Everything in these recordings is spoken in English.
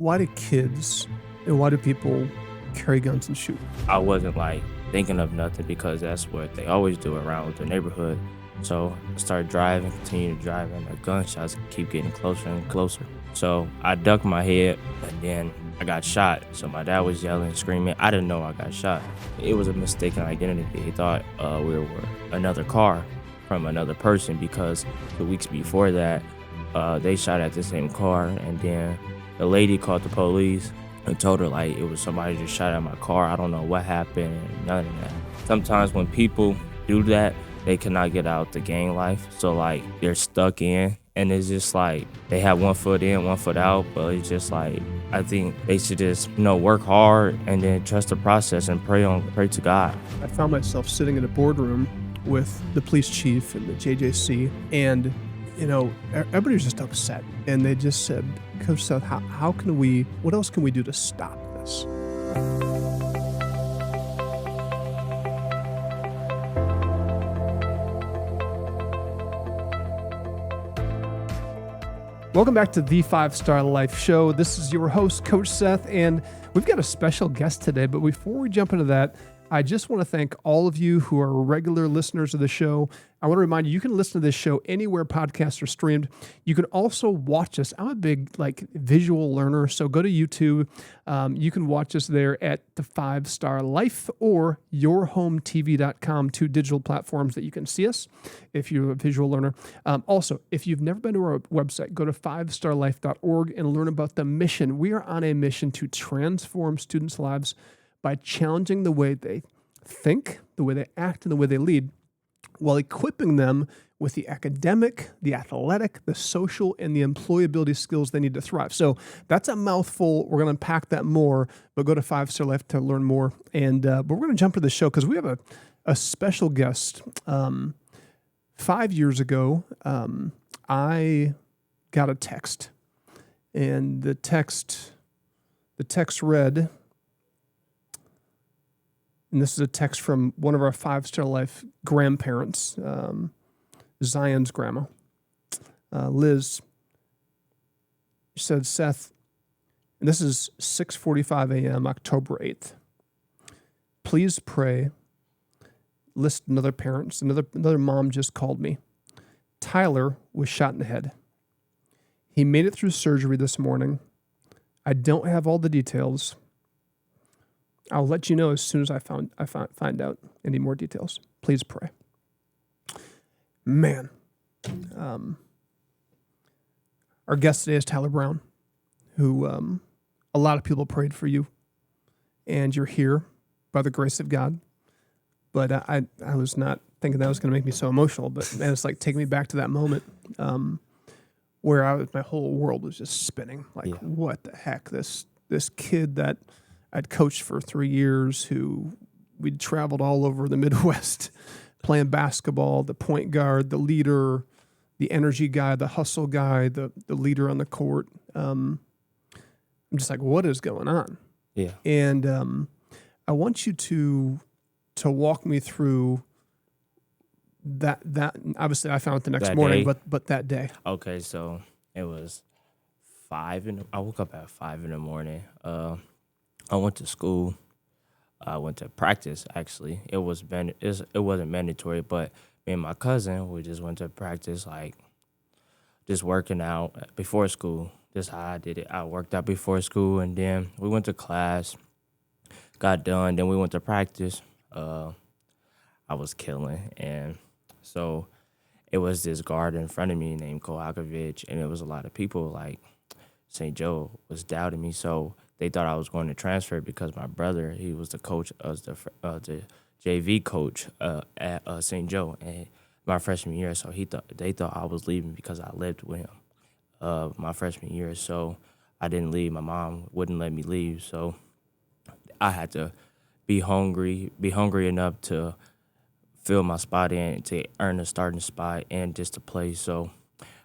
Why do kids and why do people carry guns and shoot? I wasn't like thinking of nothing because that's what they always do around the neighborhood. So I started driving, continued to drive, and the gunshots keep getting closer and closer. So I ducked my head, and then I got shot. So my dad was yelling, screaming. I didn't know I got shot. It was a mistaken identity. He thought we were another car from another person because 2 weeks before that, they shot at the same car, and then the lady called the police and told her like it was somebody just shot at my car. I don't know what happened, none of that. Sometimes when people do that, they cannot get out the gang life. So like they're stuck in, and it's just like they have 1 foot in, 1 foot out. But it's just like I think they should just work hard and then trust the process and pray to God. I found myself sitting in a boardroom with the police chief and the JJC, and everybody was just upset, and they just said, Coach Seth, what else can we do to stop this? Welcome back to the 5-Star Life Show. This is your host, Coach Seth, and we've got a special guest today. But before we jump into that, I just want to thank all of you who are regular listeners of the show. I want to remind you, you can listen to this show anywhere podcasts are streamed. You can also watch us. I'm a big visual learner, so go to YouTube. You can watch us there at the 5-Star Life or yourhometv.com, 2 digital platforms that you can see us if you're a visual learner. Also, if you've never been to our website, go to 5starlife.org and learn about the mission. We are on a mission to transform students' lives by challenging the way they think, the way they act, and the way they lead, while equipping them with the academic, the athletic, the social, and the employability skills they need to thrive. So that's a mouthful. We're going to unpack that more, but go to 5-Star Life to learn more. And but we're going to jump to the show because we have a special guest. 5 years ago, I got a text, and the text read, and this is a text from one of our 5-Star Life grandparents, Zion's grandma, Liz. She said, Seth, and this is 6:45 a.m., October 8th. Please pray. List another parents. Another mom just called me. Tyler was shot in the head. He made it through surgery this morning. I don't have all the details. I'll let you know as soon as I find out any more details. Please pray. Man. Our guest today is Tyler Brown, who a lot of people prayed for you, and you're here by the grace of God. But I was not thinking that was going to make me so emotional, but man, it's like taking me back to that moment where my whole world was just spinning. What the heck? This kid that I'd coached for 3 years, who we'd traveled all over the Midwest playing basketball, the point guard, the leader, the energy guy, the hustle guy, the leader on the court. I'm just like, what is going on? Yeah. And I want you to walk me through that. Obviously, I found it the next morning, but that day. Okay, so it was 5 I woke up at 5 in the morning. I went to school. I went to practice, actually. It wasn't mandatory, but me and my cousin, we just went to practice, just working out before school. Just how I did it. I worked out before school, and then we went to class, got done, then we went to practice. I was killing, and so it was this guard in front of me named Kovakovic, and it was a lot of people, St. Joe was doubting me, so they thought I was going to transfer because my brother, he was the coach of the JV coach at St. Joe and my freshman year. So they thought I was leaving because I lived with him my freshman year. So I didn't leave. My mom wouldn't let me leave. So I had to be hungry enough to fill my spot in, to earn a starting spot and just to play. So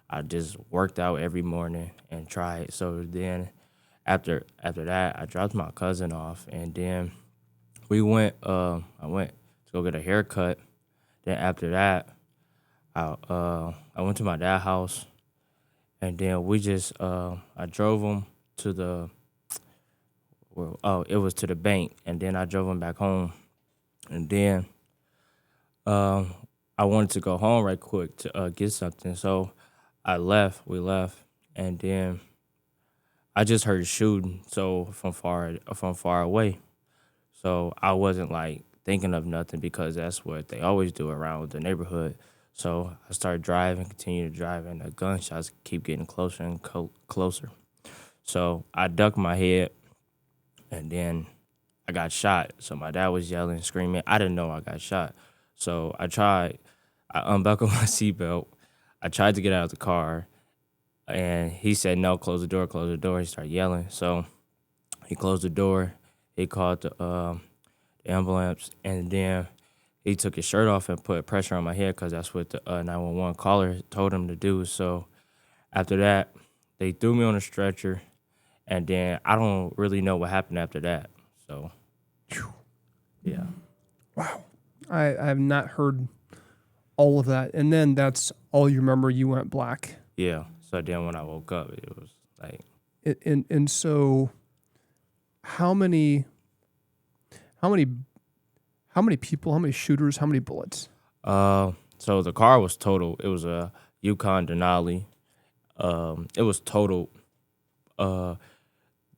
I just worked out every morning and tried. So then after that, I dropped my cousin off, and then I went to go get a haircut. Then after that, I went to my dad's house, and then we just I drove him to the Well, oh, it was to the bank, and then I drove him back home, and then um, I wanted to go home right quick to get something, so I left. We left, and then I just heard shooting, so from far away. So I wasn't like thinking of nothing because that's what they always do around the neighborhood. So I started driving, continue to drive, and the gunshots keep getting closer and closer. So I ducked my head, and then I got shot. So my dad was yelling, screaming. I didn't know I got shot. So I unbuckled my seatbelt. I tried to get out of the car, and he said, no, close the door, close the door. He started yelling. So he closed the door. He called the ambulance, and then he took his shirt off and put pressure on my head because that's what the 911 caller told him to do. So after that, they threw me on a stretcher, and then I don't really know what happened after that. So, yeah. Wow. I have not heard all of that. And then that's all you remember, you went black. Yeah. So then when I woke up, it was like, And so how many people, how many shooters, how many bullets? so the car was total. It was a Yukon Denali. It was total.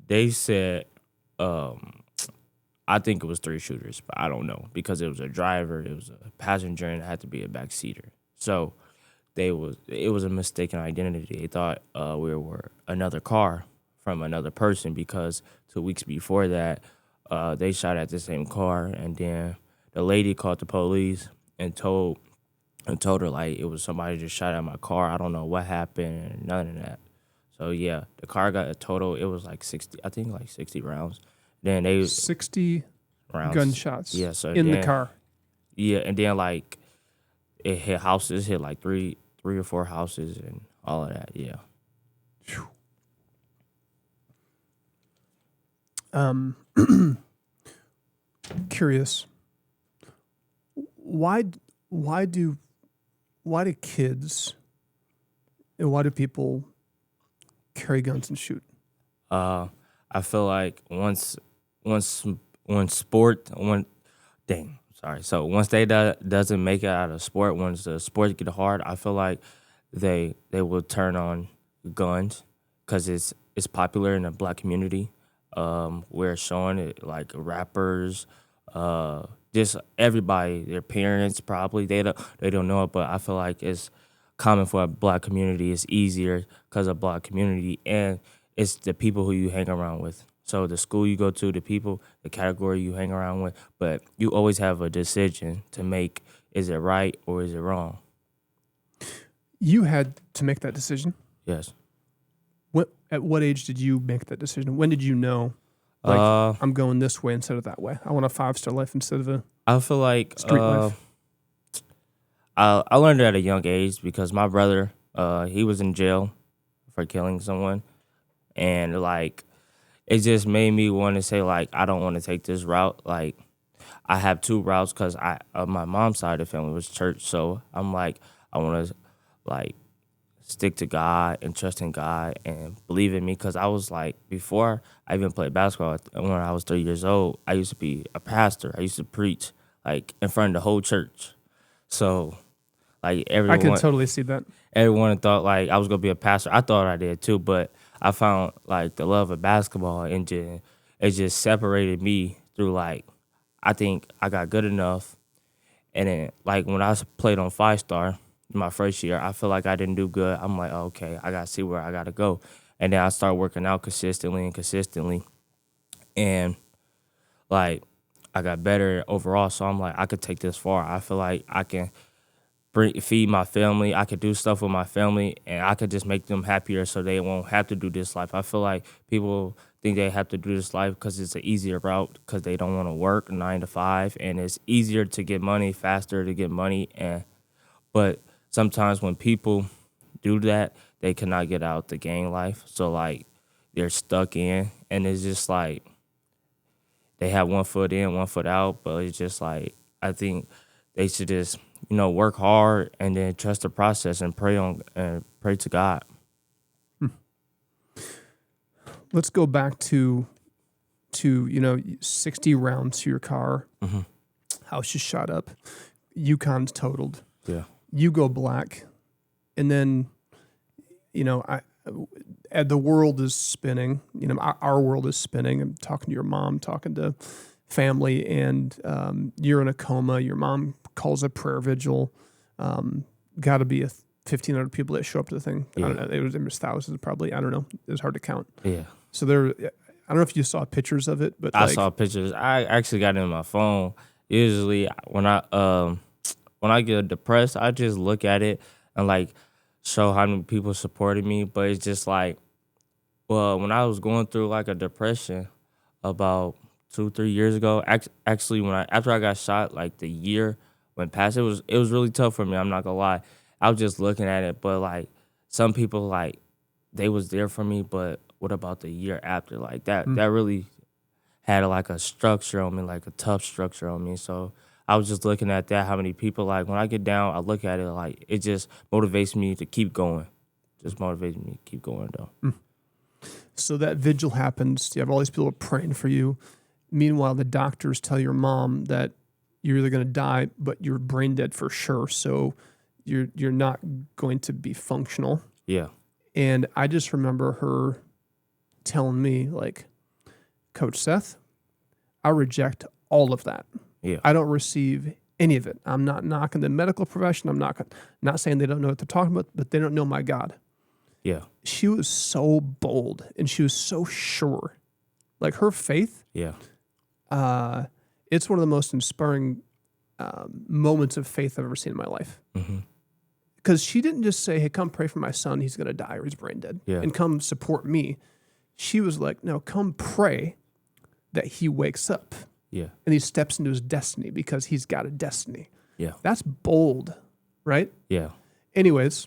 They said, I think it was 3 shooters, but I don't know because it was a driver, it was a passenger, and it had to be a backseater. So it was a mistaken identity. They thought we were another car from another person because 2 weeks before that, they shot at the same car, and then the lady called the police and told her like it was somebody just shot at my car. I don't know what happened and none of that. So yeah, the car got a total. It was like 60, I think like 60 rounds. Then they 60 rounds gunshots Yeah, so in the then, car. yeah, and then like it hit houses, hit like three or four houses and all of that. Yeah. Phew. Curious. Why do kids and why do people carry guns and shoot? I feel like once when sport when dang sorry so once they doesn't make it out of sport, once the sport get hard, I feel like they will turn on guns because it's popular in the black community. We're showing it like rappers, just everybody, their parents probably they don't know it, but I feel like it's common for a black community. It's easier because of black community, and it's the people who you hang around with. So the school you go to, the people, the category you hang around with, but you always have a decision to make. Is it right or is it wrong? You had to make that decision. Yes. At what age did you make that decision? When did you know, like, I'm going this way instead of that way? I want a 5-star life instead of a I feel like street life. I learned it at a young age because my brother, he was in jail for killing someone, and like it just made me want to say like I don't want to take this route. Like I have 2 routes because my mom's side of the family was church, so I'm like I want to like stick to God and trust in God and believe in me because I was like before I even played basketball when I was 3 years old. I used to be a pastor. I used to preach like in front of the whole church. So like I can totally see that. everyone thought like I was gonna be a pastor. I thought I did too, but I found like the love of basketball and it just separated me through like I think I got good enough, and then like when I played on 5-star my first year, I feel like I didn't do good. I'm like, okay, I gotta see where I gotta go, and then I started working out consistently, and like I got better overall. So I'm like, I could take this far. I feel like I can feed my family. I could do stuff with my family, and I could just make them happier so they won't have to do this life. I feel like people think they have to do this life because it's an easier route because they don't want to work 9 to 5, and it's easier to get money, faster to get money. But sometimes when people do that, they cannot get out the gang life. So like they're stuck in, and it's just like they have 1 foot in, 1 foot out. But it's just like I think they should just work hard and then trust the process and pray to God. Let's go back to to 60 rounds to your car, Mm-hmm. house is shot up, Yukon's totaled, Yeah. you go black, and then the world is spinning. Our world is spinning. I'm talking to your mom, talking to family, and you're in a coma. Your mom calls a prayer vigil. Got to be 1,500 people that show up to the thing. Yeah. I don't know. It was thousands, probably. I don't know. It was hard to count. Yeah. So there. I don't know if you saw pictures of it, but I saw pictures. I actually got it in my phone. Usually when I get depressed, I just look at it and like show how many people supported me. But it's just like, well, when I was going through like a depression about 2-3 years ago, actually after I got shot, like the year went past, it was really tough for me. I'm not gonna lie. I was just looking at it, but like some people like they was there for me, but what about the year after? Like that really had like a structure on me, like a tough structure on me. So I was just looking at that, how many people, like when I get down, I look at it like it just motivates me to keep going. Just motivates me to keep going though. So that vigil happens. You have all these people praying for you. Meanwhile, the doctors tell your mom that you're either going to die, but you're brain dead for sure. So you're not going to be functional. Yeah. And I just remember her telling me, like, Coach Seth, I reject all of that. Yeah. I don't receive any of it. I'm not knocking the medical profession. I'm not saying they don't know what they're talking about, but they don't know my God. Yeah. She was so bold and she was so sure. Like her faith, Yeah. it's one of the most inspiring moments of faith I've ever seen in my life. Mm-hmm. Because she didn't just say, hey, come pray for my son. He's going to die or he's brain dead. Yeah. And come support me. She was like, no, come pray that he wakes up. Yeah. And he steps into his destiny because he's got a destiny. Yeah. That's bold, right? Yeah. Anyways,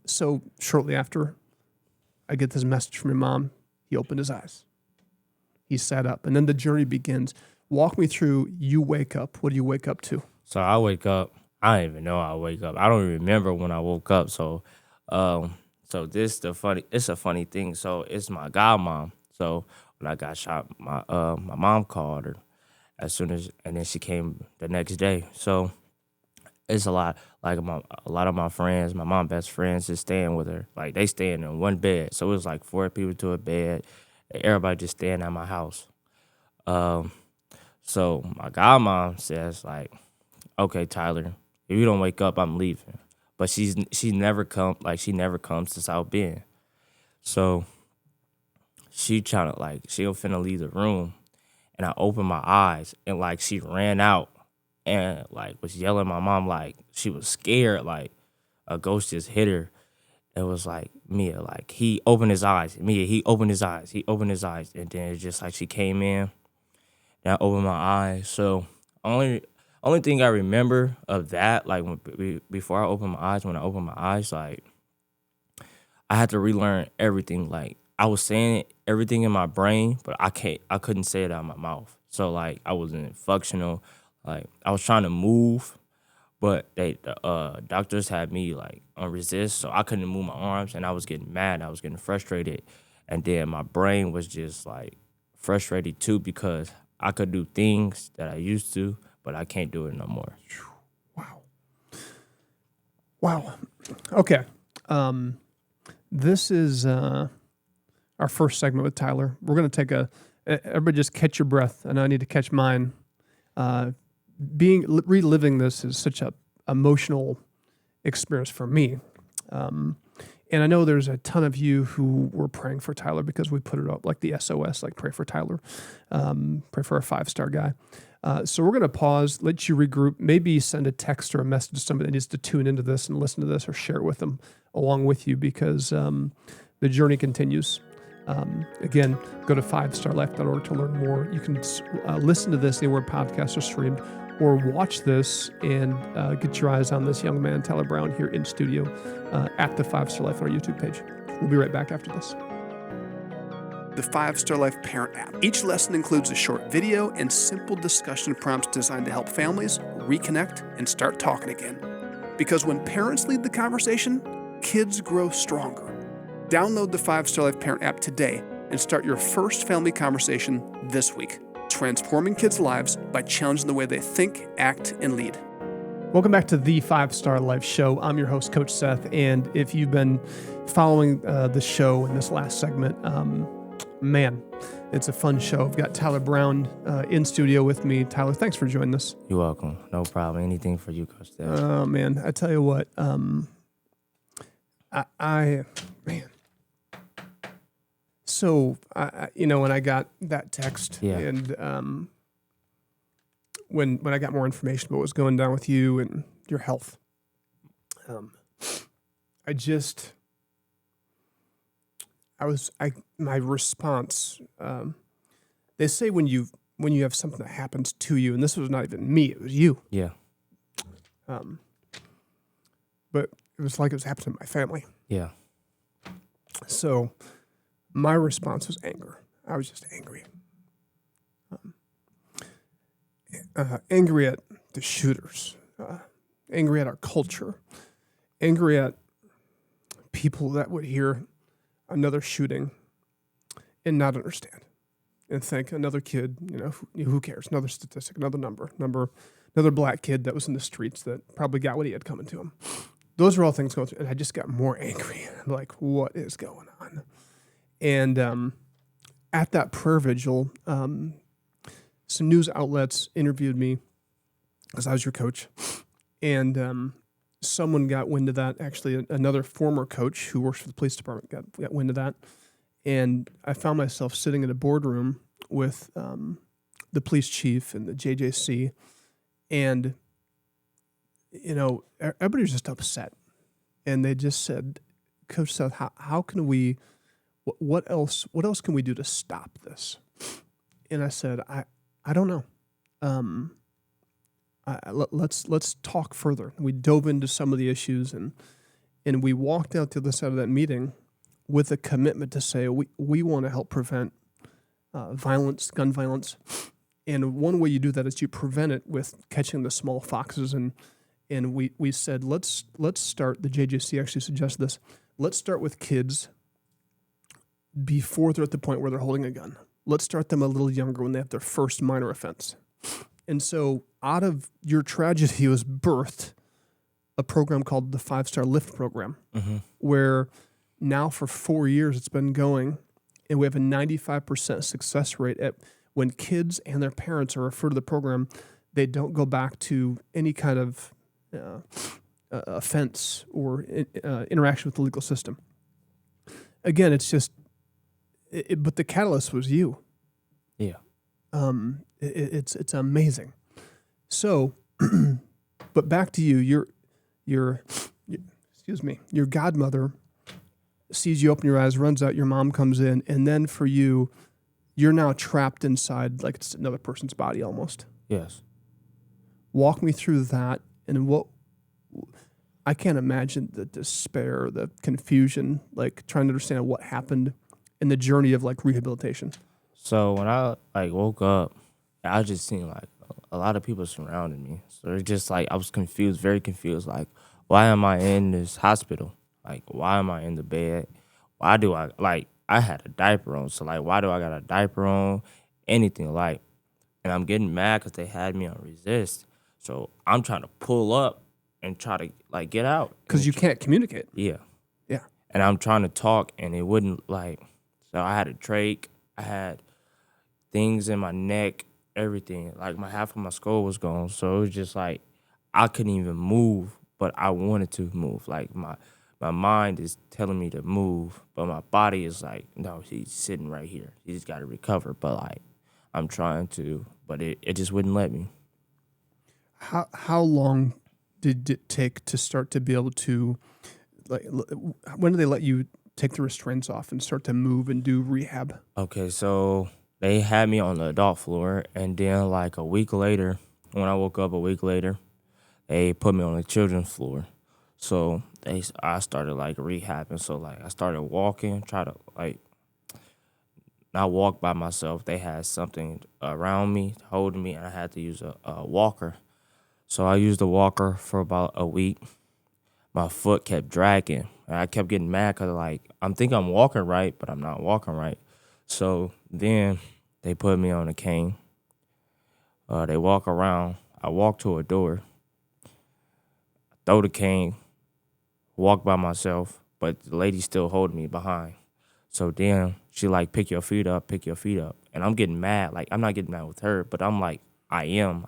so shortly after, I get this message from your mom. He opened his eyes. He sat up. And then the journey begins. Walk me through, you wake up. What do you wake up to? So I wake up. I don't even know I wake up. I don't even remember when I woke up. So it's a funny thing. So it's my godmom. So when I got shot, my mom called her and then she came the next day. So it's a lot of my friends, my mom's best friends is staying with her. Like they staying in one bed. So it was like 4 people to a bed. And everybody just staying at my house. So my godmom says like, okay, Tyler, if you don't wake up, I'm leaving. But she never comes to South Bend. So she finna leave the room. And I opened my eyes and like she ran out and like was yelling at my mom like she was scared, like a ghost just hit her. It was like, Mia, like he opened his eyes. Mia, he opened his eyes. And then it's just like she came in and I opened my eyes. So only thing I remember of that, like before I opened my eyes, like I had to relearn everything. Like I was saying everything in my brain, but I couldn't say it out of my mouth. So like I wasn't functional. Like I was trying to move, but the doctors had me like on resist, so I couldn't move my arms, and I was getting mad. I was getting frustrated, and then my brain was just like frustrated too because I could do things that I used to, but I can't do it no more. Wow. Okay. This is our first segment with Tyler. We're going to take everybody just catch your breath, and I need to catch mine. Reliving this is such a emotional experience for me. And I know there's a ton of you who were praying for Tyler because we put it up like the SOS, like pray for Tyler, pray for a 5-star guy. So we're going to pause, let you regroup, maybe send a text or a message to somebody that needs to tune into this and listen to this or share it with them along with you because the journey continues. Again, go to 5starlife.org to learn more. You can listen to this anywhere podcasts are streamed or watch this and get your eyes on this young man, Tyler Brown, here in studio at the 5-Star Life on our YouTube page. We'll be right back after this. The 5-Star Life Parent app. Each lesson includes a short video and simple discussion prompts designed to help families reconnect and start talking again. Because when parents lead the conversation, kids grow stronger. Download the 5-Star Life Parent app today and start your first family conversation this week. Transforming kids' lives by challenging the way they think, act, and lead. Welcome back to the 5-Star Life Show. I'm your host, Coach Seth, and if you've been following the show in this last segment, man, it's a fun show. I've got Tyler Brown in studio with me. Tyler, thanks for joining us. You're welcome. No problem. Anything for you, Coach Seth. Oh, man, I tell you what, man. So, when I got that text and when I got more information about what was going down with you and your health, my response, they say when you have something that happens to you, and this was not even me, it was you. Yeah. But it was like it was happening to my family. Yeah. So my response was anger. I was just angry. Angry at the shooters, angry at our culture, angry at people that would hear another shooting and not understand and think another kid, who cares? Another statistic, another number, another black kid that was in the streets that probably got what he had coming to him. Those are all things going through, and I just got more angry. I'm like, what is going on? And at that prayer vigil, some news outlets interviewed me because I was your coach, and someone got wind of that. Actually, another former coach who works for the police department got wind of that, and I found myself sitting in a boardroom with the police chief and the JJC, and everybody was just upset, and they just said, "Coach Seth, how can we? What else can we do to stop this?" And I said, I don't know. Let's talk further. We dove into some of the issues, and we walked out to the other side of that meeting with a commitment to say we want to help prevent violence, gun violence, and one way you do that is you prevent it with catching the small foxes. And we said let's start. The JJC actually suggested this. Let's start with kids before they're at the point where they're holding a gun. Let's start them a little younger when they have their first minor offense. And so out of your tragedy was birthed a program called the 5-Star Lift Program, where now for 4 years it's been going, and we have a 95% success rate at when kids and their parents are referred to the program, they don't go back to any kind of offense or interaction with the legal system. Again, it's just, but the catalyst was you. Yeah. It's amazing. So, but back to you. Your godmother sees you open your eyes, runs out. Your mom comes in, and then for you, you're now trapped inside like it's another person's body almost. Yes. Walk me through that, and what I can't imagine the despair, the confusion, like trying to understand what happened in the journey of like rehabilitation. So when I woke up, I just seen like a lot of people surrounding me. So it's just like I was confused, very confused. Like, why am I in this hospital? Like, why am I in the bed? Why do I had a diaper on? So like, why do I got a diaper on? Anything like, and I'm getting mad because they had me on resist. So I'm trying to pull up and try to like get out because you can't communicate. Yeah. Yeah. And I'm trying to talk, and it wouldn't like. So I had a trach. I had things in my neck, everything. Like half of my skull was gone. So it was just like I couldn't even move, but I wanted to move. Like my mind is telling me to move, but my body is like, no, he's sitting right here. He's got to recover. But like I'm trying to, but it just wouldn't let me. How long did it take to start to be able to, like, when did they let you take the restraints off and start to move and do rehab? Okay, so they had me on the adult floor, and then like a week later, when I woke up a week later, they put me on the children's floor. So I started like rehabbing. So like I started walking, try to like not walk by myself. They had something around me, holding me, and I had to use a walker. So I used the walker for about a week. My foot kept dragging, and I kept getting mad because like I'm thinking I'm walking right, but I'm not walking right. So then they put me on a cane. They walk around. I walk to a door, throw the cane, walk by myself, but the lady still holding me behind. So then she like, pick your feet up, pick your feet up. And I'm getting mad. Like, I'm not getting mad with her, but I'm like, I am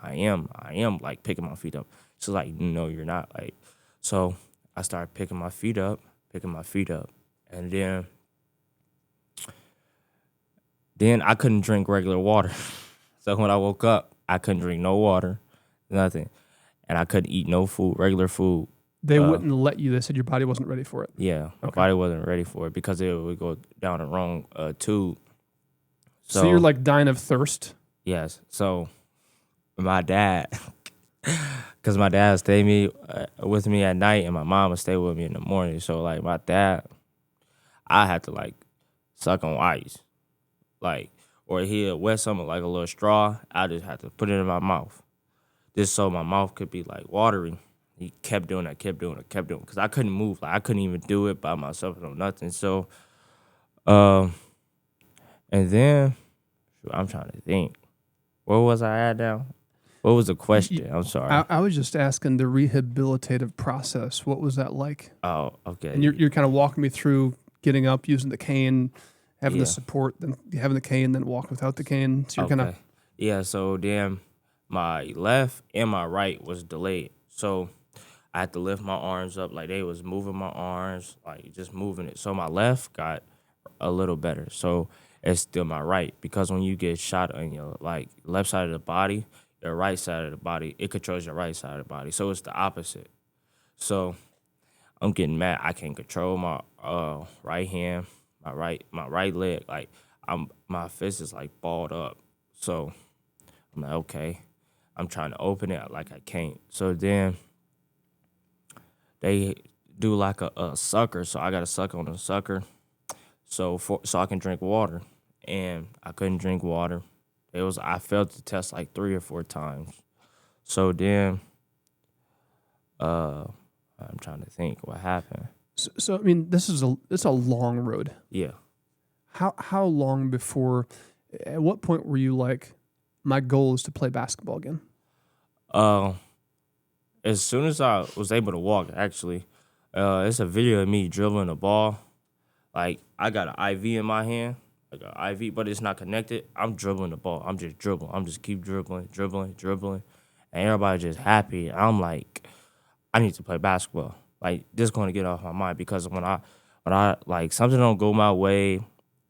like picking my feet up. She's like, no, you're not. Like, so I started picking my feet up, picking my feet up. And then I couldn't drink regular water. So when I woke up, I couldn't drink no water, nothing. And I couldn't eat no food, regular food. They wouldn't let you. They said your body wasn't ready for it. Yeah, my body wasn't ready for it because it would go down the wrong tube. So you're like dying of thirst. Yes. So my dad, because my dad stayed with me at night, and my mom would stay with me in the morning. So like my dad, I had to like suck on ice, like, or he'll wet something like a little straw. I just had to put it in my mouth, just so my mouth could be like watery. He kept doing that, kept doing it, because I couldn't move. Like I couldn't even do it by myself or nothing. So, and then I'm trying to think, where was I at now? What was the question? I'm sorry. I was just asking the rehabilitative process. What was that like? Oh, okay. And you're kind of walking me through getting up, using the cane, having the support, then having the cane, then walk without the cane. So you're kind of So then my left and my right was delayed. So I had to lift my arms up, like they was moving my arms, like just moving it. So my left got a little better. So it's still my right, because when you get shot on your like left side of the body, your right side of the body, it controls your right side of the body. So it's the opposite. So I'm getting mad. I can't control my right hand, my right leg. Like my fist is like balled up. So I'm like, okay. I'm trying to open it like I can't. So then they do like a sucker. So I got to suck on the sucker so I can drink water. And I couldn't drink water. I failed the test like 3 or 4 times. So then I'm trying to think what happened. So I mean, it's a long road. Yeah. How long before? At what point were you like, my goal is to play basketball again? As soon as I was able to walk, actually, it's a video of me dribbling the ball. Like I got an IV in my hand, like an IV, but it's not connected. I'm dribbling the ball. I'm just dribbling. I'm just keep dribbling, and everybody just happy. I'm like, I need to play basketball. Like this going to get off my mind, because when I like something don't go my way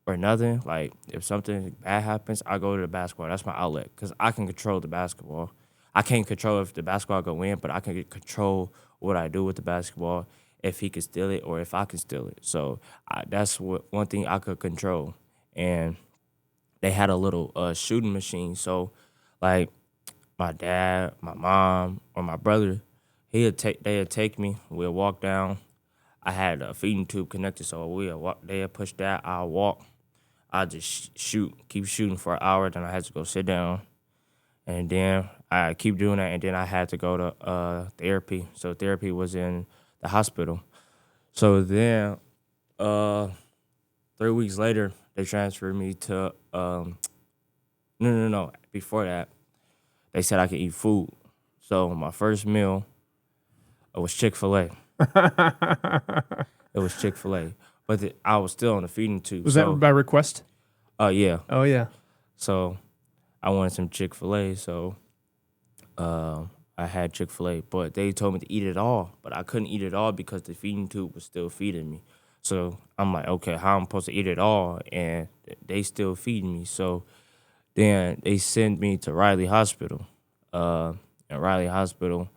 or nothing, like if something bad happens, I go to the basketball. That's my outlet, because I can control the basketball. I can't control if the basketball go in, but I can control what I do with the basketball, if he can steal it or if I can steal it. So that's one thing I could control. And they had a little shooting machine. So like my dad, my mom, or my brother, they'd take me. We'll walk down. I had a feeding tube connected, so we'll walk. They'd push that. I'll walk. I just keep shooting for an hour. Then I had to go sit down, and then I keep doing that. And then I had to go to therapy. So therapy was in the hospital. So then, 3 weeks later, they transferred me to no. Before that, they said I could eat food. So my first meal was Chick-fil-A. It was Chick-fil-A, but I was still on the feeding tube. Was that by request? Yeah. Oh yeah. So I wanted some Chick-fil-A, so I had Chick-fil-A, but they told me to eat it all, but I couldn't eat it all because the feeding tube was still feeding me. So I'm like, okay, how I'm supposed to eat it all, and they still feeding me. So then they sent me to Riley Hospital. In Riley Hospital,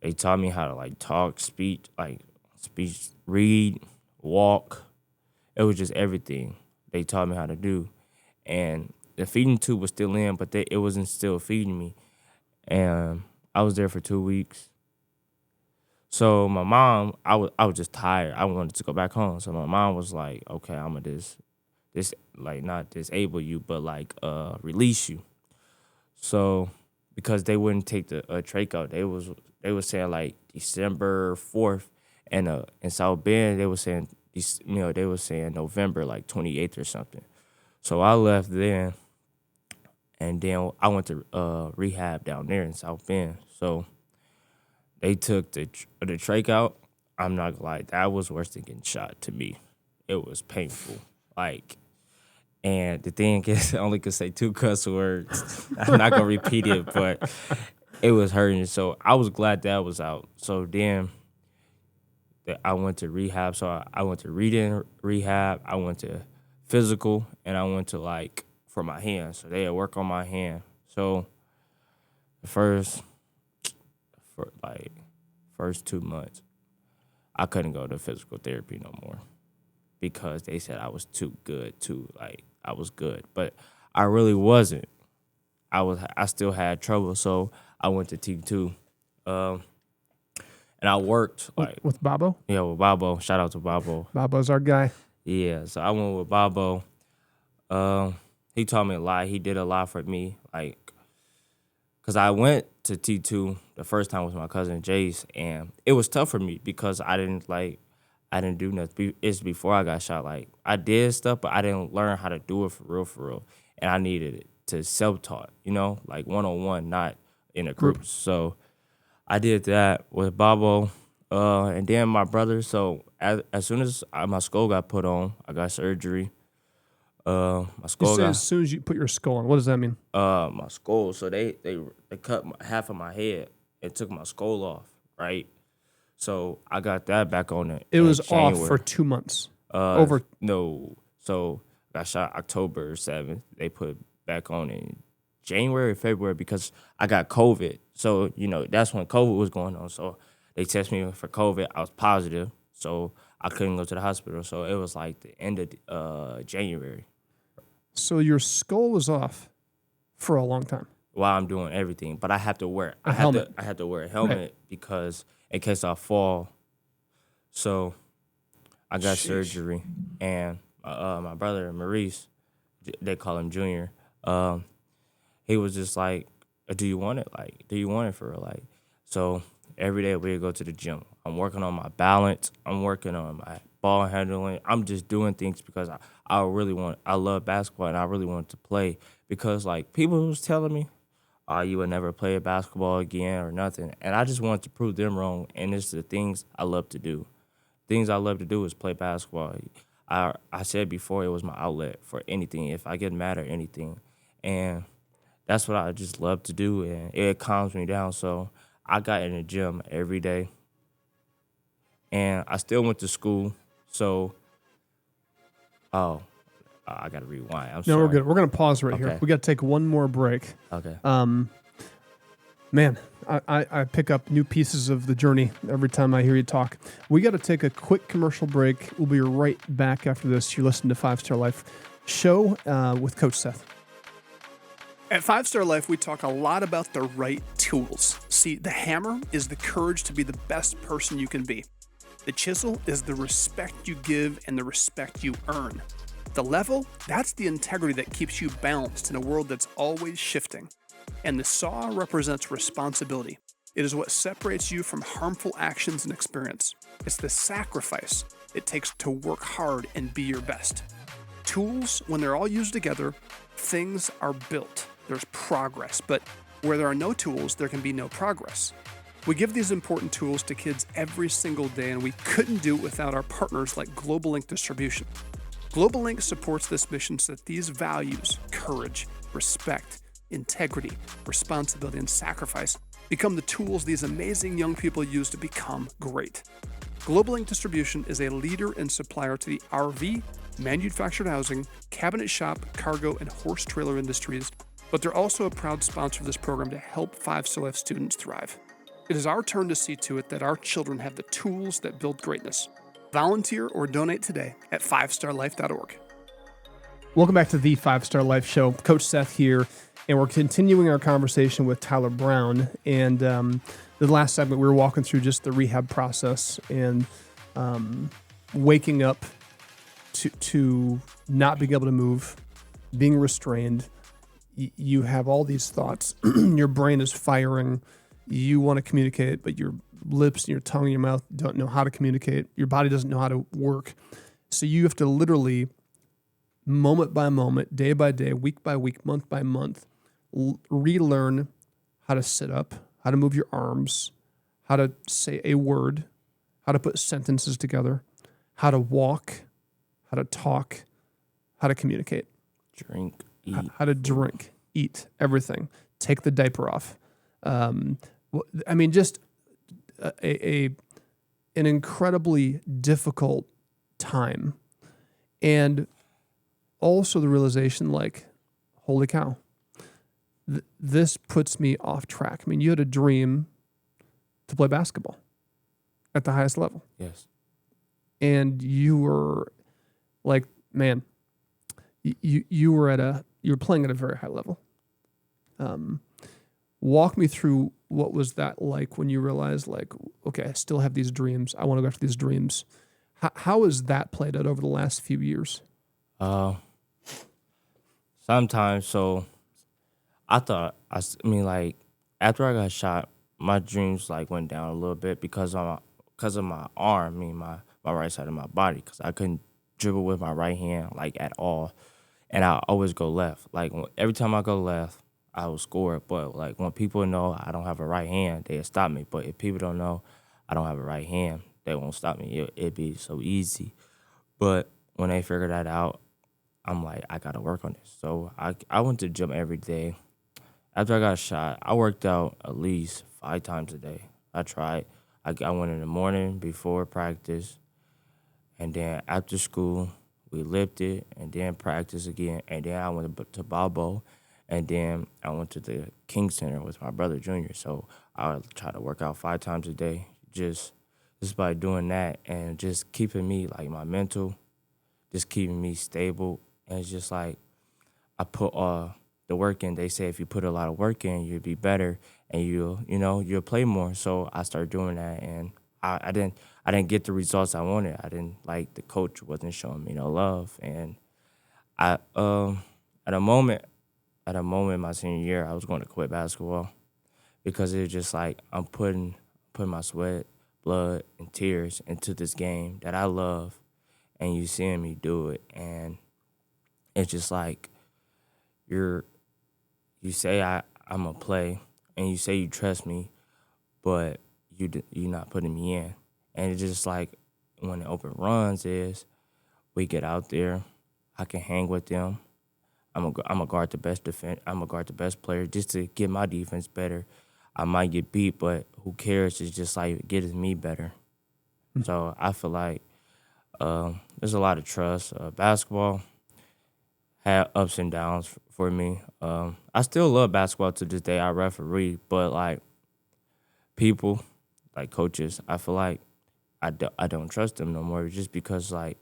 they taught me how to like talk, speech, read, walk. It was just everything they taught me how to do. And the feeding tube was still in, but it wasn't still feeding me. And I was there for 2 weeks. So my mom, I was just tired. I wanted to go back home. So my mom was like, okay, I'm gonna this like not disable you, but like release you. So because they wouldn't take the trach out, they was saying like December 4th, and in South Bend they were saying November like 28th or something. So I left then, and then I went to rehab down there in South Bend. So they took the trach out. I'm not gonna lie, that was worse than getting shot to me. It was painful. Like, and the thing is, I only could say 2 cuss words. I'm not gonna repeat it, but it was hurting. So I was glad that was out. So then I went to rehab. So I went to reading rehab. I went to physical, and I went to like for my hand. So they had work on my hand. So the first 2 months, I couldn't go to physical therapy no more because they said I was too good, I was good. But I really wasn't. I still had trouble, so I went to T2. And I worked with Bobo. Yeah, with Bobo. Shout out to Bobo. Bobo's our guy. Yeah, so I went with Bobo. He taught me a lot. He did a lot for me, because I went to T2 the first time with my cousin Jace, and it was tough for me because I didn't do nothing. It's before I got shot. Like, I did stuff, but I didn't learn how to do it for real. And I needed it to self-taught, like one-on-one, not in a group. So I did that with Bobo, and then my brother. So as soon as my skull got put on, I got surgery. My skull You say as soon as you put your skull on. What does that mean? My skull. So they cut half of my head and took my skull off, right? So I got that back on it. It was January. off for 2 months. No. So I got shot October 7th. They put it back on in January or February because I got COVID. So, that's when COVID was going on. So they tested me for COVID. I was positive. So I couldn't go to the hospital. So it was like the end of January. So your skull was off for a long time. While I'm doing everything. But I have to wear a helmet. I had to wear a helmet because in case I fall. So I got surgery. And my brother, Maurice, they call him Junior, he was just like, do you want it? Like, do you want it for real? Like, so every day we go to the gym. I'm working on my balance. I'm working on my ball handling. I'm just doing things because I love basketball and I really wanted to play because like people was telling me, oh, you would never play basketball again or nothing. And I just wanted to prove them wrong. And it's the things I love to do. Things I love to do is play basketball. I said before it was my outlet for anything. If I get mad or anything. And that's what I just love to do. And it calms me down. So I got in the gym every day. And I still went to school. So, I got to rewind. I'm sorry. No, we're good. We're going to pause right here. Okay. We got to take one more break. Okay. Man, I pick up new pieces of the journey every time I hear you talk. We got to take a quick commercial break. We'll be right back after this. You're listening to 5 Star Life Show with Coach Seth. At 5 Star Life, we talk a lot about the right tools. See, the hammer is the courage to be the best person you can be. The chisel is the respect you give and the respect you earn. The level, that's the integrity that keeps you balanced in a world that's always shifting. And the saw represents responsibility. It is what separates you from harmful actions and experience. It's the sacrifice it takes to work hard and be your best. Tools, when they're all used together, things are built. There's progress, but where there are no tools, there can be no progress. We give these important tools to kids every single day, and we couldn't do it without our partners like Global Link Distribution. Global Link supports this mission so that these values, courage, respect, integrity, responsibility, and sacrifice become the tools these amazing young people use to become great. Global Link Distribution is a leader and supplier to the RV, manufactured housing, cabinet shop, cargo, and horse trailer industries, but they're also a proud sponsor of this program to help 5 Star Life students thrive. It is our turn to see to it that our children have the tools that build greatness. Volunteer or donate today at 5starlife.org. Welcome back to the 5 Star Life Show. Coach Seth here, and we're continuing our conversation with Tyler Brown. And the last segment, we were walking through just the rehab process and waking up to not being able to move, being restrained. You have all these thoughts. Your brain is firing. You want to communicate, but your lips and your tongue and your mouth don't know how to communicate. Your body doesn't know how to work. So you have to literally moment by moment, day by day, week by week, month by month, relearn how to sit up, how to move your arms, how to say a word, how to put sentences together, how to walk, how to talk, how to communicate. Drink, eat. How to drink, eat, everything. Take the diaper off. I mean, just an incredibly difficult time. And also the realization, like, holy cow, this puts me off track. I mean, you had a dream to play basketball at the highest level. Yes. And you were like, man, you were playing at a very high level. Walk me through what was that like when you realized, like, okay, I still have these dreams. I want to go after these dreams. How has that played out over the last few years? Sometimes, so I mean, like, after I got shot, my dreams, like, went down a little bit because of my arm, I mean, my right side of my body, because I couldn't dribble with my right hand, like, at all. And I always go left. Like, every time I go left, I will score. But, like, when people know I don't have a right hand, they'll stop me. But if people don't know I don't have a right hand, they won't stop me. It'd be so easy. But when they figure that out, I'm like, I got to work on this. So I went to the gym every day. After I got shot, I worked out at least 5 times a day. I tried. I went in the morning before practice, and then after school, we lifted, and then practice again, and then I went to Balbo, and then I went to the King Center with my brother Junior. So I would try to work out 5 times a day, just by doing that and just keeping me, like, my mental, just keeping me stable. And it's just like I put the work in. They say if you put a lot of work in, you'll be better and you'll play more. So I started doing that, and I didn't get the results I wanted. I didn't, like, the coach wasn't showing me no love. And I at a moment my senior year, I was going to quit basketball because it was just like I'm putting my sweat, blood, and tears into this game that I love, and you seeing me do it, and it's just like you say I'm gonna play, and you say you trust me, but you're not putting me in. And it's just like when the open runs is, we get out there, I can hang with them. I'm a guard the best defense. I'm a guard the best player just to get my defense better. I might get beat, but who cares? It's just like it gets me better. So I feel like there's a lot of trust. Basketball had ups and downs for me. I still love basketball to this day. I referee, but, like, people, like coaches, I feel like I don't trust them no more just because, like,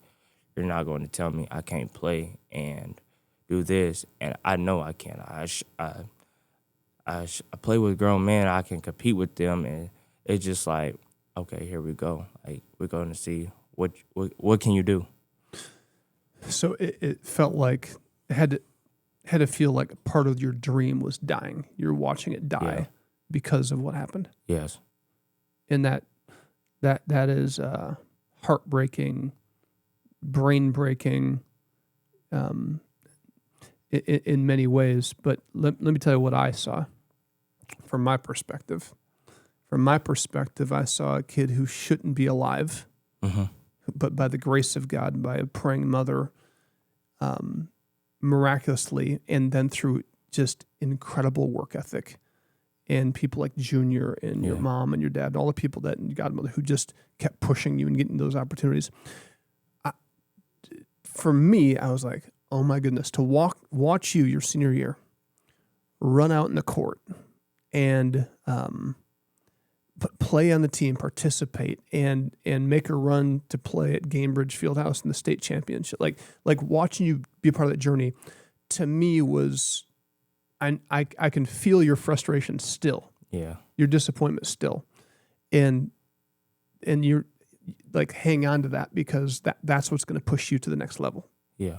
you're not going to tell me I can't play and do this, and I know I can. I play with grown men. I can compete with them, and it's just like, okay, here we go. Like, we're going to see what can you do. So it felt like it had to feel like part of your dream was dying. You're watching it die because of what happened. Yes, and that is heartbreaking, brain breaking, in many ways. But let me tell you what I saw from my perspective. From my perspective, I saw a kid who shouldn't be alive, but by the grace of God, by a praying mother, miraculously, and then through just incredible work ethic, and people like Junior and your mom and your dad, and all the people that and your godmother who just kept pushing you and getting those opportunities. For me, I was like, oh my goodness, to watch you your senior year, run out in the court and play on the team, participate, and make a run to play at Gamebridge Fieldhouse in the state championship. Like watching you be a part of that journey, to me was, I can feel your frustration still. Yeah. Your disappointment still. And you're like, hang on to that because that's what's going to push you to the next level. Yeah.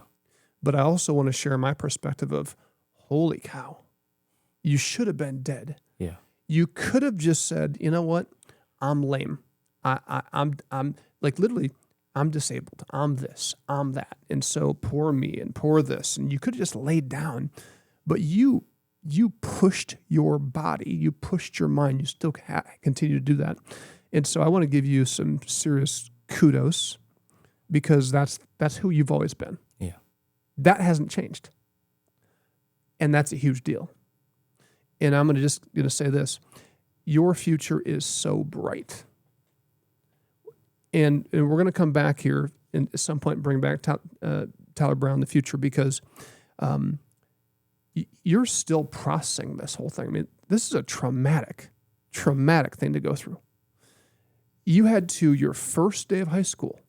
But I also want to share my perspective of, holy cow, you should have been dead. Yeah. You could have just said, you know what? I'm lame. I'm like, literally, I'm disabled. I'm this. I'm that. And so poor me and poor this. And you could have just laid down, but you pushed your body, you pushed your mind. You still continue to do that. And so I want to give you some serious kudos because that's who you've always been. Yeah. That hasn't changed. And that's a huge deal. And I'm going to say this. Your future is so bright. And we're going to come back here and at some point and bring back Tyler Brown in the future because you're still processing this whole thing. I mean, this is a traumatic thing to go through. You had to, your first day of high school,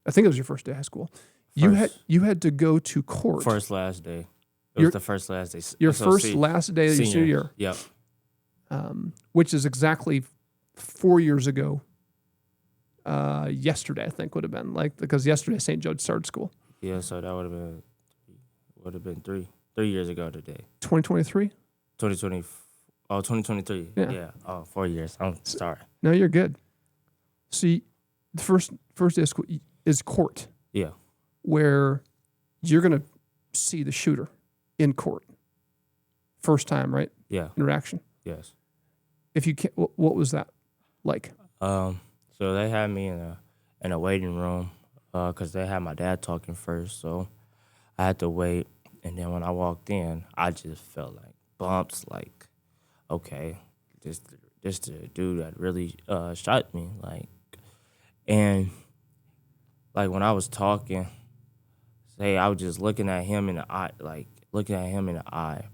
I think it was your first day of high school, you had to go to court. Last day. It was the first last day. Your last day of your senior year. Yep. Which is exactly 4 years ago. Yesterday, I think would have been because yesterday St. Joe started school. Yeah, so that would have been 3 years ago today. 2023? 2020. Oh, 2023. Yeah. Oh, 4 years. I'm sorry. No, you're good. See, the first day of school is court. Yeah. Where you're going to see the shooter in court. First time, right? Yeah. Interaction. Yes. If you can't, what was that like? So they had me in a waiting room because they had my dad talking first. So I had to wait. And then when I walked in, I just felt like bumps, like, okay, this the dude that really shot me. And when I was talking, I was just looking at him in the eye,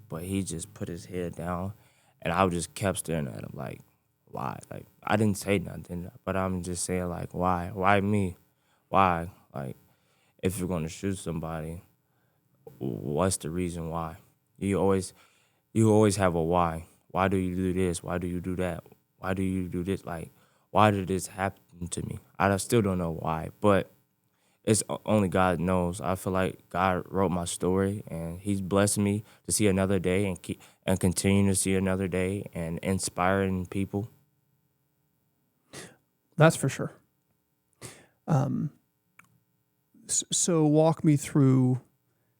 but he just put his head down. And I just kept staring at him like, why? Like, I didn't say nothing, but I'm just saying, like, why? Why me? Why? Like, if you're going to shoot somebody, what's the reason why? You always have a why. Why do you do this? Why do you do that? Why do you do this? Like, why did this happen to me? I still don't know why, but it's only God knows. I feel like God wrote my story, and He's blessed me to see another day and continue to see another day and inspiring people. That's for sure. So walk me through,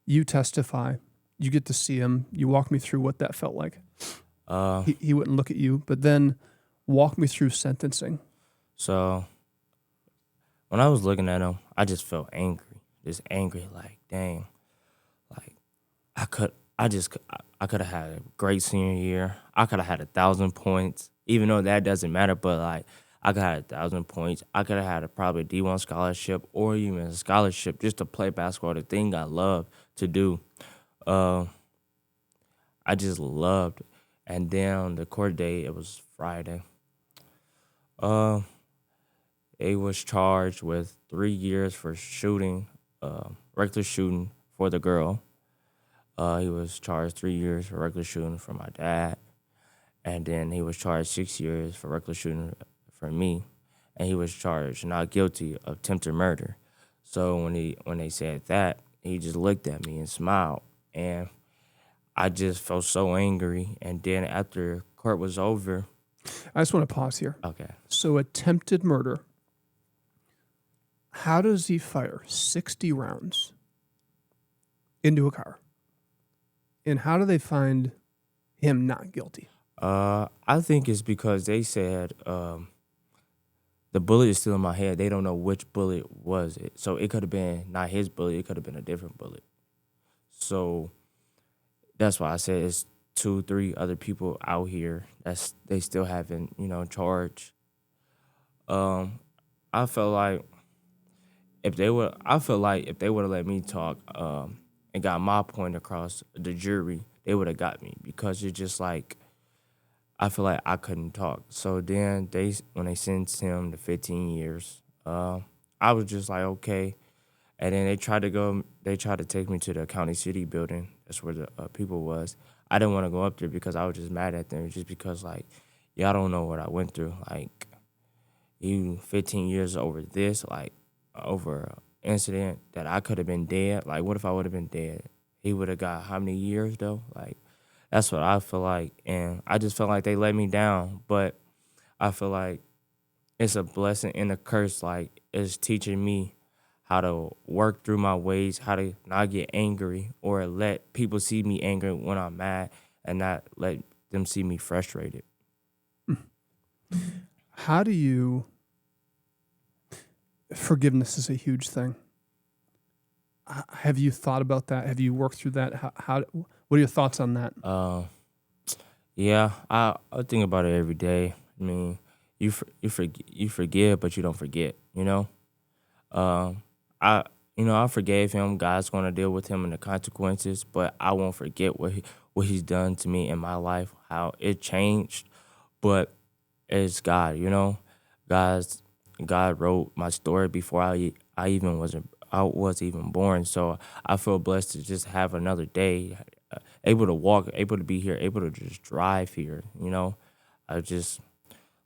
you testify, you get to see him, you walk me through what that felt like. He wouldn't look at you, but then walk me through sentencing. So when I was looking at him, I just felt angry, like, dang, like I could have had a great senior year. I could have had 1,000 points, even though that doesn't matter, but like, I could have had 1,000 points. I could have had probably a D1 scholarship or even a scholarship just to play basketball, the thing I love to do. I just loved. And then on the court day, it was Friday. He was charged with 3 years for shooting, regular shooting for the girl. He was charged 3 years for regular shooting for my dad. And then he was charged 6 years for regular shooting for me, and he was charged not guilty of attempted murder. So when they said that, he just looked at me and smiled, and I just felt so angry. And then after court was over, I just want to pause here. Okay. So attempted murder. How does he fire 60 rounds into a car? And how do they find him not guilty? I think it's because they said the bullet is still in my head. They don't know which bullet was it. So it could have been not his bullet. It could have been a different bullet. So that's why I said it's 2-3 other people out here they still haven't, charged. I felt like if they would have let me talk and got my point across the jury, they would have got me, because it's just like, I feel like I couldn't talk. So then when they sentenced him to 15 years, I was just like, okay. And then they tried to take me to the county city building. That's where the people was. I didn't want to go up there because I was just mad at them, just because, like, y'all don't know what I went through. Like, you 15 years over this, like, over an incident that I could have been dead. Like, what if I would have been dead? He would have got how many years, though? Like, that's what I feel like. And I just felt like they let me down. But I feel like it's a blessing and a curse. Like, is teaching me how to work through my ways, how to not get angry or let people see me angry when I'm mad and not let them see me frustrated. How do you... Forgiveness is a huge thing. Have you thought about that? Have you worked through that? What are your thoughts on that? Yeah, I think about it every day. I mean, you forgive, but you don't forget. I forgave him. God's going to deal with him and the consequences, but I won't forget what he's done to me in my life, how it changed. But it's God, God wrote my story before I was even born. So I feel blessed to just have another day, able to walk, able to be here, able to just drive here. I just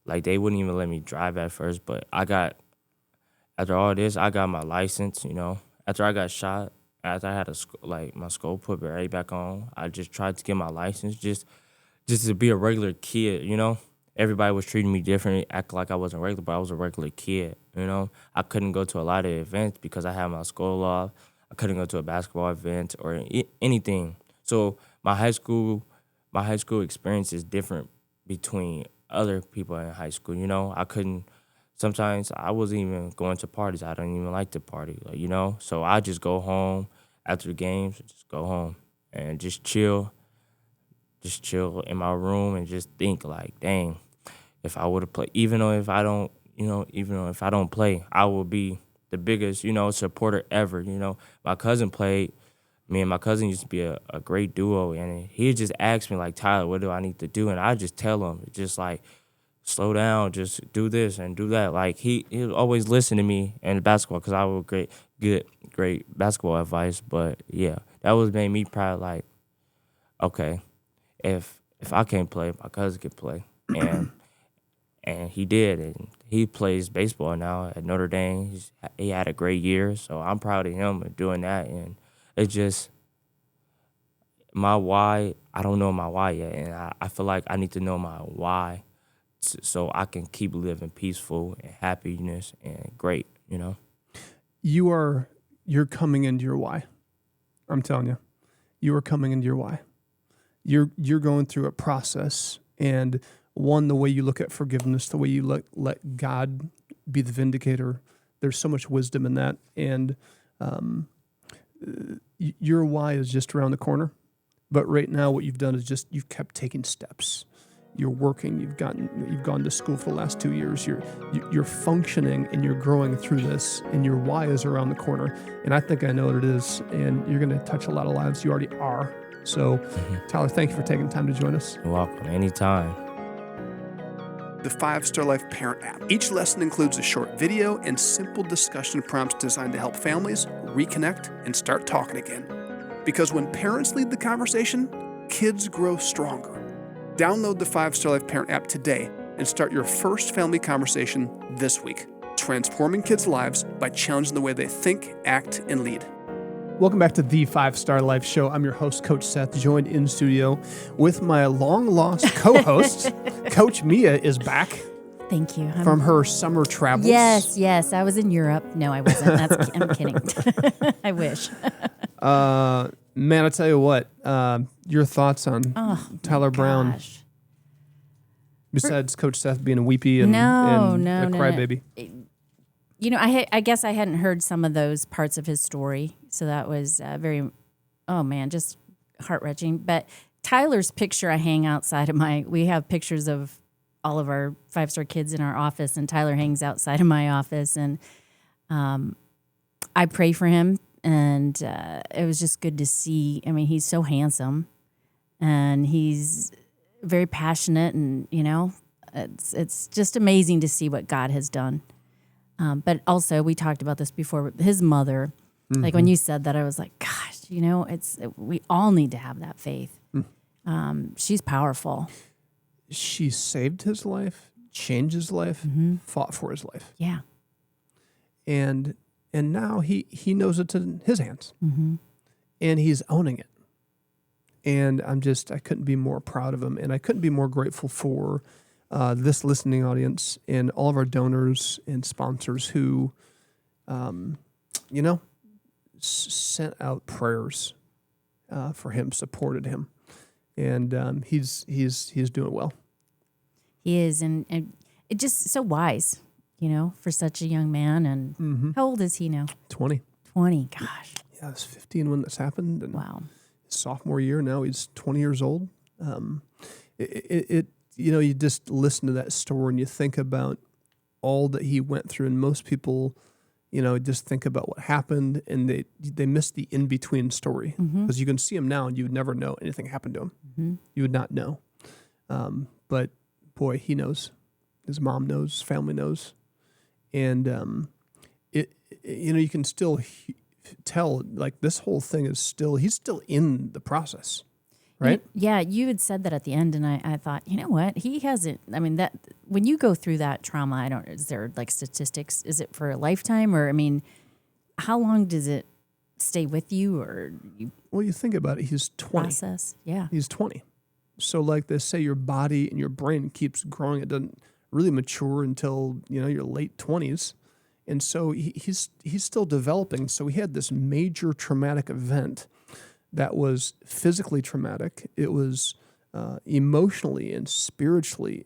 like they wouldn't even let me drive at first, but after all this, I got my license. After I got shot, after I had my skull put right back on, I just tried to get my license just to be a regular kid. Everybody was treating me differently, acting like I wasn't regular, but I was a regular kid. I couldn't go to a lot of events because I had my skull off. I couldn't go to a basketball event or anything. So my high school experience is different between other people in high school. I couldn't. Sometimes I wasn't even going to parties. I don't even like to party, So I just go home after the games, just go home and just chill in my room and just think like, dang, if I would have played, even though if I don't play, I will be the biggest, supporter ever. My cousin played. Me and my cousin used to be a great duo, and he just asked me like, Tyler, what do I need to do? And I just tell him, just like, slow down, just do this and do that. Like he always listen to me in basketball because I would great basketball advice. But yeah, that was made me proud. Like, okay, if I can't play, my cousin can play, and he did, and he plays baseball now at Notre Dame. He had a great year, so I'm proud of him for doing that. And it's just my why. I don't know my why yet, and I feel like I need to know my why so I can keep living peaceful and happiness and great. You're coming into your why. I'm telling you, you are coming into your why. You're going through a process, and the way you look at forgiveness, the way you let God be the vindicator, there's so much wisdom in that. And your why is just around the corner. But right now what you've done is just you've kept taking steps. You're working, you've gone to school for the last 2 years, you're functioning and you're growing through this, and your why is around the corner. And I think I know what it is, and you're going to touch a lot of lives. You already are. So Tyler, thank you for taking time to join us. You're welcome. Anytime. The 5-Star Life Parent app. Each lesson includes a short video and simple discussion prompts designed to help families reconnect and start talking again. Because when parents lead the conversation, kids grow stronger. Download the 5-Star Life Parent app today and start your first family conversation this week, transforming kids' lives by challenging the way they think, act, and lead. Welcome back to the 5-Star Life Show. I'm your host, Coach Seth, joined in studio with my long-lost co-host. Coach Mia is back. Thank you. From her summer travels. Yes. I was in Europe. No, I wasn't. I'm kidding. I wish. Man, I tell you what, your thoughts on Tyler Brown? Besides Coach Seth being a weepy and a crybaby. I guess I hadn't heard some of those parts of his story, so that was just heart-wrenching. But Tyler's picture I hang outside of we have pictures of all of our 5-star kids in our office, and Tyler hangs outside of my office, and I pray for him, and it was just good to see. I mean, he's so handsome, and he's very passionate, and, it's just amazing to see what God has done. But also, we talked about this before, his mother, like when you said that, I was like, gosh, we all need to have that faith. She's powerful. She saved his life, changed his life, fought for his life. Yeah. And now he knows it's in his hands. And he's owning it. And I couldn't be more proud of him. And I couldn't be more grateful for this listening audience and all of our donors and sponsors who you know, sent out prayers for him, supported him, and he's doing well. He is, and it just so wise, for such a young man. And how old is he now? 20. 20. Gosh. Yeah, I was 15 when this happened, and Wow. his sophomore year now he's 20 years old. You just listen to that story and you think about all that he went through, and most people, just think about what happened, and they miss the in between story, because you can see him now and you would never know anything happened to him. You would not know, but boy, he knows. His mom knows. His family knows, and you can still tell, like, this whole thing is still, he's still in the process, right? Yeah, you had said that at the end, and I thought, you know what? He hasn't. I mean, that when you go through that trauma, is there like statistics? Is it for a lifetime, or how long does it stay with you, or you Well, you think about it. He's 20. process? Yeah. He's 20. So, like they say, your body and your brain keeps growing. It doesn't really mature until your late 20s. And so he's still developing. So he had this major traumatic event that was physically traumatic. It was emotionally and spiritually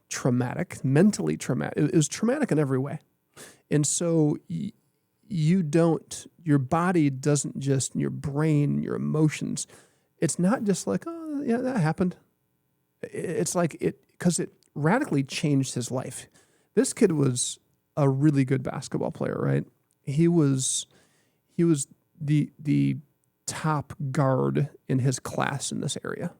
traumatic, mentally traumatic. It was traumatic in every way. And so your body doesn't just, your brain, your emotions, it's not just like, oh, yeah, that happened. It's like because it radically changed his life. This kid was a really good basketball player, right? He was the top guard in his class in this area,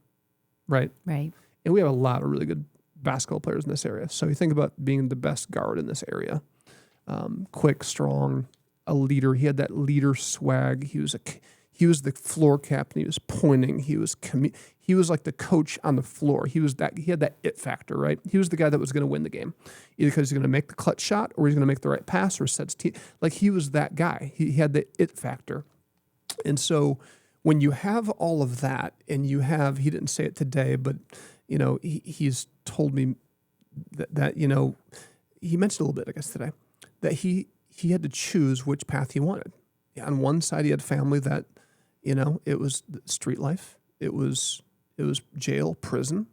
right? Right. And we have a lot of really good basketball players in this area. So you think about being the best guard in this area, quick, strong, a leader. He had that leader swag. He was the floor captain. He was pointing. He was like the coach on the floor. He had that it factor, right? He was the guy that was going to win the game, either because he's going to make the clutch shot or he's going to make the right pass or sets team. Like, he was that guy. He had the it factor. And so when you have all of that, and he didn't say it today, but he's told me that he mentioned a little bit, I guess, today, that he had to choose which path he wanted. On one side, he had family that, it was street life. It was jail, prison,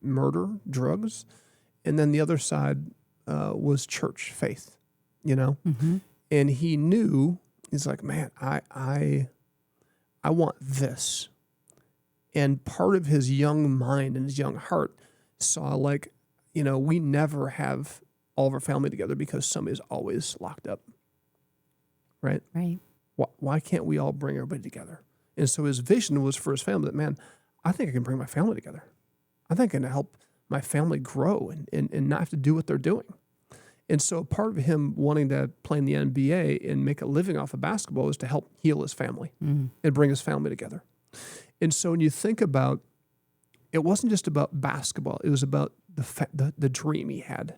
murder, drugs. And then the other side was church, faith, And he knew, he's like, man, I want this. And part of his young mind and his young heart saw, like, we never have all of our family together because somebody's always locked up. Right? Right. Why can't we all bring everybody together? And so his vision was for his family that, man, I think I can bring my family together. I think I can help my family grow and not have to do what they're doing. And so part of him wanting to play in the NBA and make a living off of basketball was to help heal his family and bring his family together. And so when you think about, it wasn't just about basketball. It was about the dream he had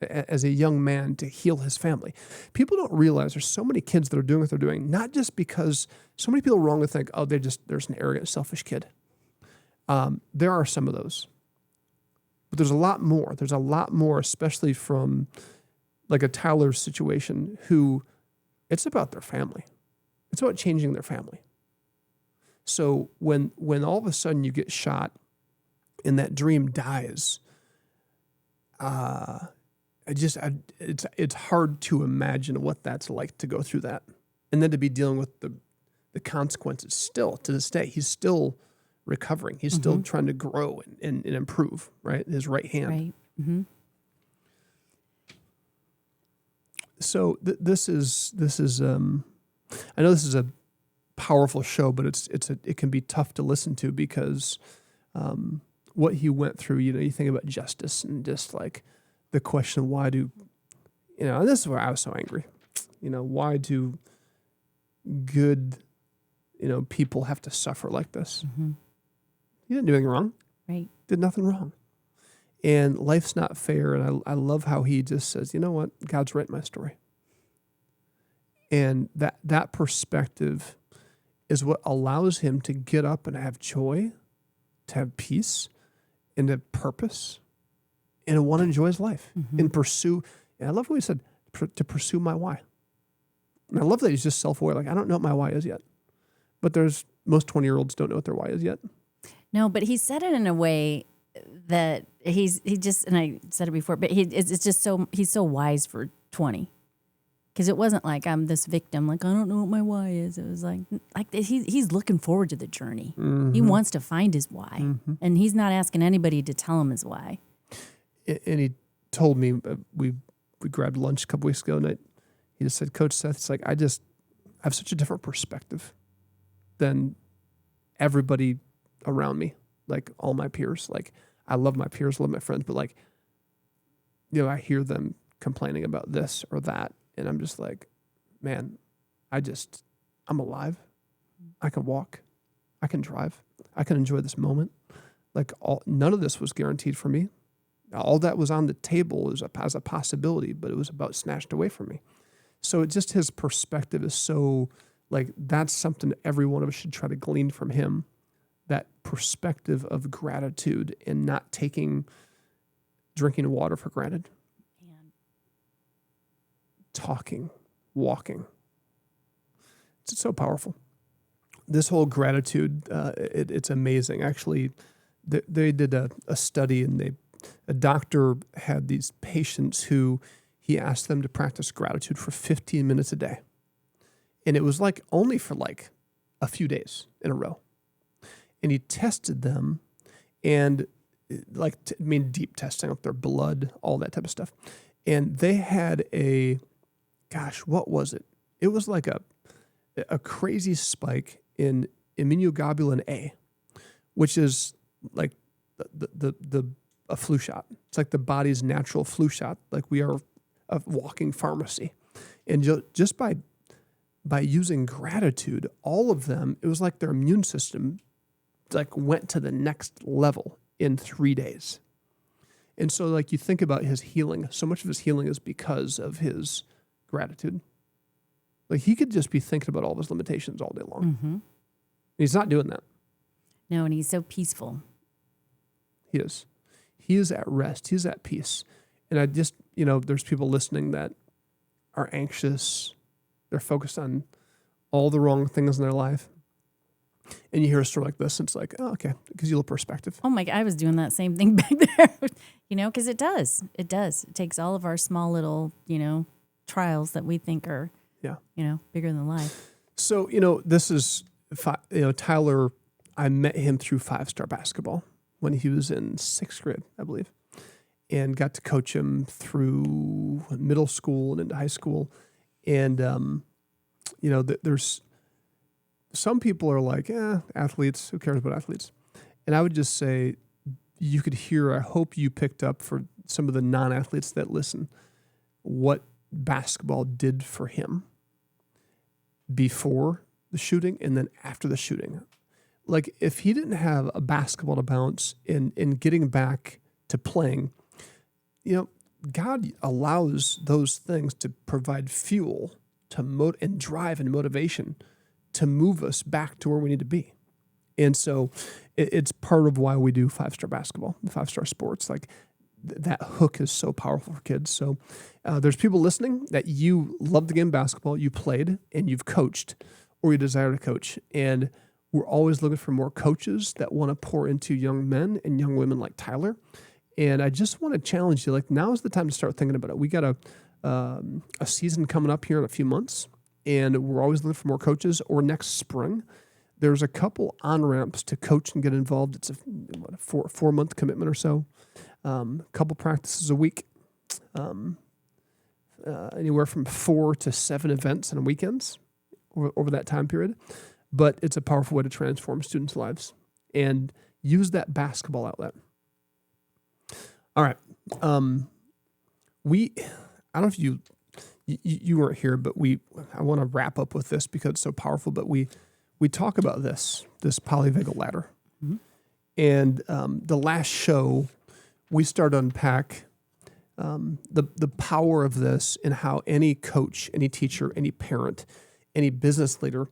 as a young man to heal his family. People don't realize there's so many kids that are doing what they're doing, not just because so many people wrongly think, oh, there's an arrogant, selfish kid. There are some of those. But there's a lot more. There's a lot more, especially from like a Tyler's situation, who it's about their family. It's about changing their family. So when all of a sudden you get shot and that dream dies, it's hard to imagine what that's like to go through that. And then to be dealing with the consequences still to this day. He's still recovering. He's still trying to grow and improve, right? His right hand. Right. Mm-hmm. So this is I know this is a powerful show, but it can be tough to listen to because what he went through, you think about justice and just like the question, why do, and this is where I was so angry, why do good, people have to suffer like this? Mm-hmm. He didn't do anything wrong. Right. Did nothing wrong. And life's not fair. And I love how he just says, you know what? God's written my story. And that perspective is what allows him to get up and have joy, to have peace, and to purpose, and to want to enjoy his life and pursue. And I love what he said, to pursue my why. And I love that he's just self-aware. Like, I don't know what my why is yet. But most 20-year-olds don't know what their why is yet. No, but he said it in a way that he just, and I said it before, but it's just he's so wise for 20. Because it wasn't like I'm this victim, like, I don't know what my why is. It was like he's looking forward to the journey. Mm-hmm. He wants to find his why. Mm-hmm. And he's not asking anybody to tell him his why. And he told me, we grabbed lunch a couple weeks ago, and he just said, Coach Seth, it's like, I have such a different perspective than everybody around me, like all my peers. Like, I love my peers, love my friends, but like, I hear them complaining about this or that, and I'm just like, man, I'm alive. I can walk. I can drive. I can enjoy this moment. Like, none of this was guaranteed for me. All that was on the table as a possibility, but it was about snatched away from me. So his perspective is so, like, that's something every one of us should try to glean from him. That perspective of gratitude and not taking drinking water for granted. And talking, walking. It's so powerful. This whole gratitude, it's amazing. Actually, they did a study, and a doctor had these patients who he asked them to practice gratitude for 15 minutes a day. And it was like only for like a few days in a row. And he tested them and deep testing of their blood, all that type of stuff. And they had what was it? It was like a crazy spike in immunoglobulin A, which is like a flu shot. It's like the body's natural flu shot. Like, we are a walking pharmacy. And just by using gratitude, all of them, it was like their immune system like went to the next level in 3 days. And so, like, you think about his healing, so much of his healing is because of his gratitude. Like, he could just be thinking about all of his limitations all day long. Mm-hmm. And he's not doing that. No, and he's so peaceful. He is. He is at rest. He's at peace. And I just, there's people listening that are anxious. They're focused on all the wrong things in their life. And you hear a story like this, and it's like, oh, okay, it gives you a little perspective. Oh my God, I was doing that same thing back there, because it does. It does. It takes all of our small little, trials that we think are, bigger than life. So, this is, Tyler, I met him through 5-star basketball when he was in 6th grade, I believe, and got to coach him through middle school and into high school. And, there's some people are like, athletes, who cares about athletes? And I would just say, you could hear, I hope you picked up for some of the non-athletes that listen, what basketball did for him before the shooting and then after the shooting. Like, if he didn't have a basketball to bounce in getting back to playing, God allows those things to provide fuel and drive and motivation to move us back to where we need to be. And so it's part of why we do 5-star basketball, 5-star sports. Like, that hook is so powerful for kids. So there's people listening that you love the game of basketball, you played, and you've coached, or you desire to coach. And we're always looking for more coaches that want to pour into young men and young women like Tyler. And I just want to challenge you, like, now is the time to start thinking about it. We got a season coming up here in a few months, and we're always looking for more coaches. Or next spring, there's a couple on-ramps to coach and get involved. It's a 4-month commitment or so. Couple practices a week. Anywhere from 4 to 7 events on weekends over that time period. But it's a powerful way to transform students' lives and use that basketball outlet. All right. I don't know if you weren't here, but I want to wrap up with this because it's so powerful. But we talk about this polyvagal ladder. Mm-hmm. And the last show, we start to unpack the power of this and how any coach, any teacher, any parent, any business leader,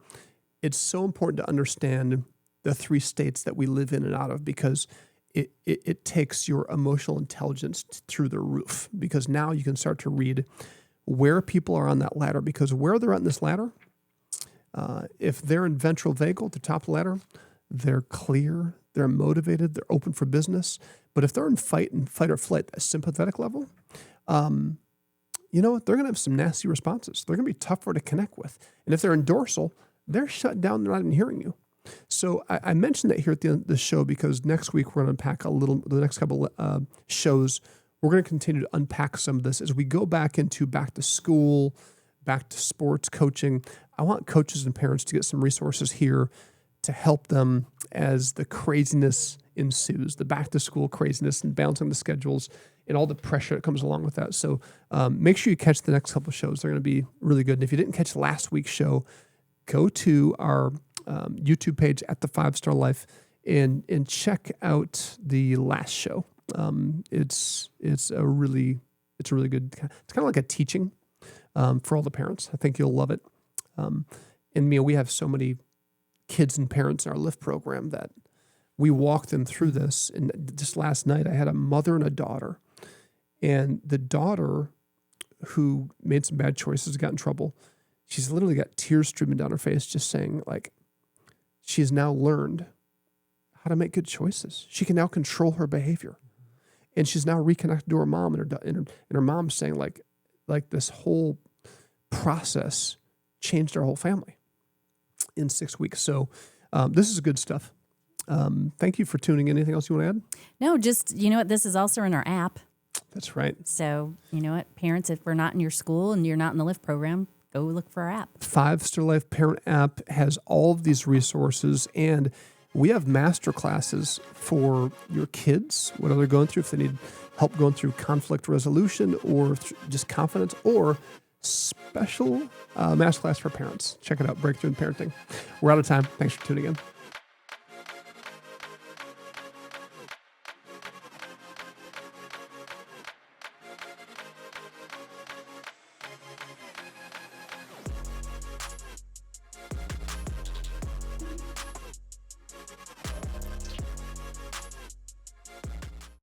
it's so important to understand the 3 states that we live in and out of, because it takes your emotional intelligence through the roof, because now you can start to read where people are on that ladder, because where they're on this ladder, if they're in ventral vagal at the top of the ladder, they're clear, they're motivated, they're open for business. But if they're in fight or flight, that sympathetic level, you know what? They're going to have some nasty responses. They're going to be tougher to connect with. And if they're in dorsal, they're shut down. They're not even hearing you. So I mentioned that here at the end of the show because next week we're going to unpack the next couple shows. We're going to continue to unpack some of this as we go back to school, back to sports coaching. I want coaches and parents to get some resources here to help them as the craziness ensues, the back to school craziness and balancing the schedules and all the pressure that comes along with that. So make sure you catch the next couple of shows. They're going to be really good. And if you didn't catch last week's show, go to our YouTube page at the 5-Star Life and check out the last show. It's a really good. It's kind of like a teaching for all the parents. I think you'll love it. And we have so many kids and parents in our Lift program that we walk them through this. And just last night, I had a mother and a daughter, and the daughter who made some bad choices, got in trouble. She's literally got tears streaming down her face, just saying like, she's now learned how to make good choices. She can now control her behavior. And she's now reconnected to her mom, and her mom's saying like this whole process changed our whole family in 6 weeks. So this is good stuff. Thank you for tuning in. Anything else you want to add? No, just, you know what? This is also in our app. That's right. So, you know what? Parents, if we're not in your school and you're not in the Lift program, go look for our app. 5-Star Life Parent app has all of these resources, and we have master classes for your kids, what they're going through, if they need help going through conflict resolution or just confidence, or special master class for parents. Check it out, Breakthrough in Parenting. We're out of time. Thanks for tuning in.